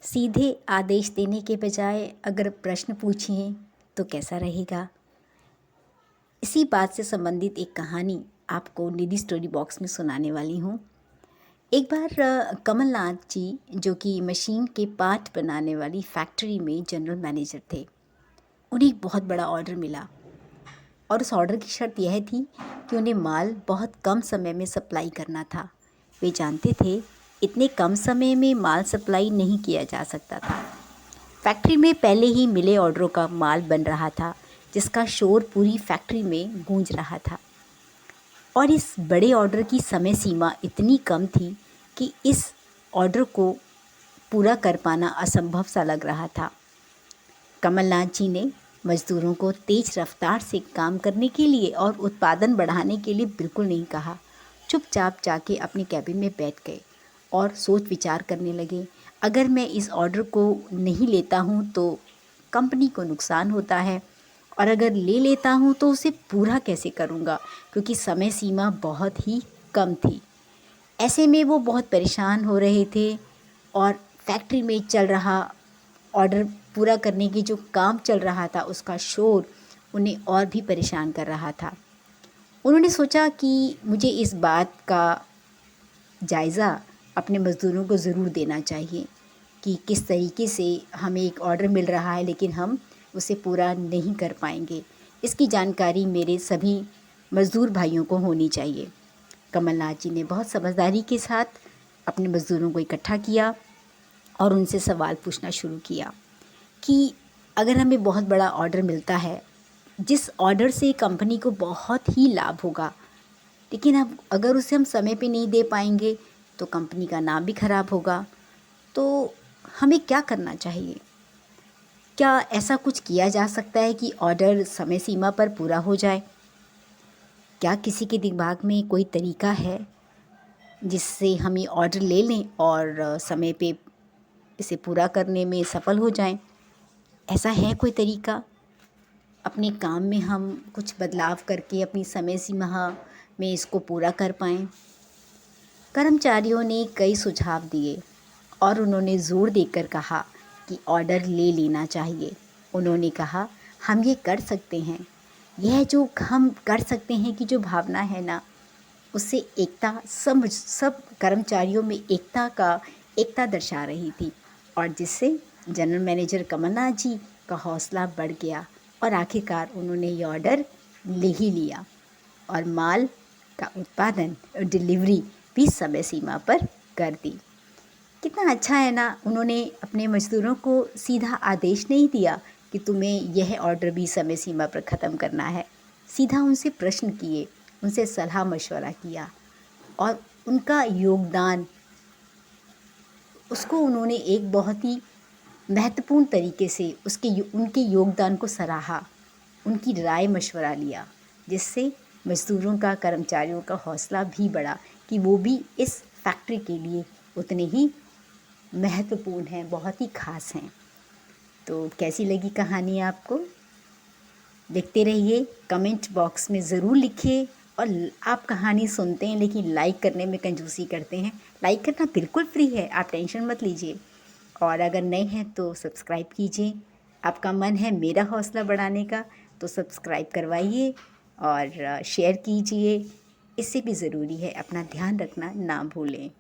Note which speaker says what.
Speaker 1: सीधे आदेश देने के बजाय अगर प्रश्न पूछें तो कैसा रहेगा। इसी बात से संबंधित एक कहानी आपको निधि स्टोरी बॉक्स में सुनाने वाली हूँ। एक बार कमलनाथ जी जो कि मशीन के पार्ट बनाने वाली फैक्ट्री में जनरल मैनेजर थे। उन्हें एक बहुत बड़ा ऑर्डर मिला और उस ऑर्डर की शर्त यह थी कि उन्हें माल बहुत कम समय में सप्लाई करना था। वे जानते थे इतने कम समय में माल सप्लाई नहीं किया जा सकता था। फैक्ट्री में पहले ही मिले ऑर्डरों का माल बन रहा था जिसका शोर पूरी फैक्ट्री में गूंज रहा था और इस बड़े ऑर्डर की समय सीमा इतनी कम थी कि इस ऑर्डर को पूरा कर पाना असंभव सा लग रहा था। कमलनाथ जी ने मज़दूरों को तेज़ रफ्तार से काम करने के लिए और उत्पादन बढ़ाने के लिए बिल्कुल नहीं कहा। चुपचाप जाके अपने कैबिन में बैठ गए और सोच विचार करने लगे। अगर मैं इस ऑर्डर को नहीं लेता हूँ तो कंपनी को नुकसान होता है और अगर ले लेता हूँ तो उसे पूरा कैसे करूँगा, क्योंकि समय सीमा बहुत ही कम थी। ऐसे में वो बहुत परेशान हो रहे थे और फैक्ट्री में चल रहा ऑर्डर पूरा करने की जो काम चल रहा था उसका शोर उन्हें और भी परेशान कर रहा था। उन्होंने सोचा कि मुझे इस बात का जायज़ा अपने मज़दूरों को ज़रूर देना चाहिए कि किस तरीके से हमें एक ऑर्डर मिल रहा है लेकिन हम उसे पूरा नहीं कर पाएंगे। इसकी जानकारी मेरे सभी मज़दूर भाइयों को होनी चाहिए। कमलनाथ जी ने बहुत समझदारी के साथ अपने मज़दूरों को इकट्ठा किया और उनसे सवाल पूछना शुरू किया कि अगर हमें बहुत बड़ा ऑर्डर मिलता है जिस ऑर्डर से कंपनी को बहुत ही लाभ होगा, लेकिन अब अगर उसे हम समय पे नहीं दे पाएंगे तो कंपनी का नाम भी ख़राब होगा, तो हमें क्या करना चाहिए? क्या ऐसा कुछ किया जा सकता है कि ऑर्डर समय सीमा पर पूरा हो जाए? क्या किसी के दिमाग में कोई तरीका है जिससे हम ये ऑर्डर ले लें और समय पे इसे पूरा करने में सफल हो जाएं? ऐसा है कोई तरीका? अपने काम में हम कुछ बदलाव करके अपनी समय सीमा में इसको पूरा कर पाएँ? कर्मचारियों ने कई सुझाव दिए और उन्होंने ज़ोर देकर कहा कि ऑर्डर ले लेना चाहिए। उन्होंने कहा, हम ये कर सकते हैं। यह जो हम कर सकते हैं की जो भावना है ना, उससे एकता सब कर्मचारियों में एकता दर्शा रही थी और जिससे जनरल मैनेजर कमलनाथ जी का हौसला बढ़ गया और आखिरकार उन्होंने ये ऑर्डर ले ही लिया और माल का उत्पादन और डिलीवरी भी समय सीमा पर कर दी। कितना अच्छा है ना, उन्होंने अपने मज़दूरों को सीधा आदेश नहीं दिया कि तुम्हें यह ऑर्डर भी समय सीमा पर ख़त्म करना है। सीधा उनसे प्रश्न किए, उनसे सलाह मशवरा किया और उनका योगदान उसको उन्होंने एक बहुत ही महत्वपूर्ण तरीके से उनके योगदान को सराहा, उनकी राय मशवरा लिया, जिससे मज़दूरों का, कर्मचारियों का हौसला भी बढ़ा कि वो भी इस फैक्ट्री के लिए उतने ही महत्वपूर्ण हैं, बहुत ही ख़ास हैं। तो कैसी लगी कहानी आपको? लिखते रहिए, कमेंट बॉक्स में ज़रूर लिखिए। और आप कहानी सुनते हैं लेकिन लाइक करने में कंजूसी करते हैं। लाइक करना बिल्कुल फ्री है, आप टेंशन मत लीजिए। और अगर नए हैं तो सब्सक्राइब कीजिए। आपका मन है मेरा हौसला बढ़ाने का तो सब्सक्राइब करवाइए और शेयर कीजिए। इससे भी ज़रूरी है, अपना ध्यान रखना ना भूलें।